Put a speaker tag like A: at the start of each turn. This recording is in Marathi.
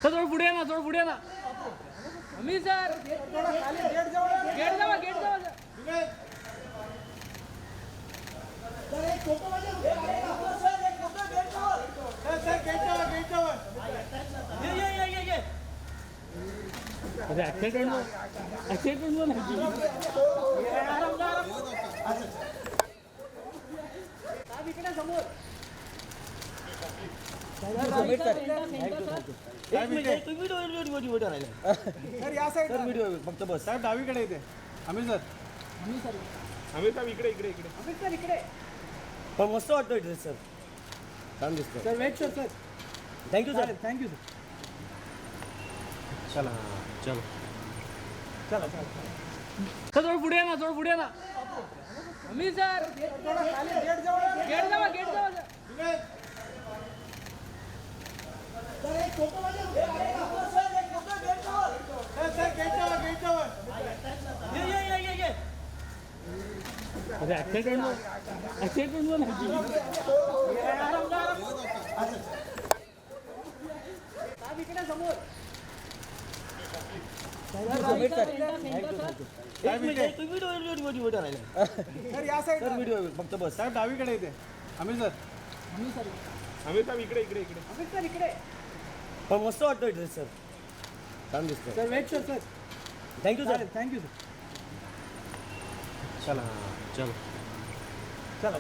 A: सर थोडं पुढे ना थोडं पुढे ना मी सर गेट जावा
B: फक्त बस साहेब डावीकडे येते आम्ही सर इकडे
C: पण मस्त वाटतं ड्रेस सर छान दिसतं
B: sir wait sir
C: thank you sir
B: thank you sir
C: चला चलो
A: सर थोडं पुढे ना मी सर गेट जावा
B: सर या साईड व्हिडिओ फक्त बस साहेब डावीकडे येते आम्ही सर इकडे
C: पण मस्त वाटतं ड्रेस सर छान दिसतं
B: sir wait sir
C: thank you sir
B: thank you sir
C: चला चलो
B: चला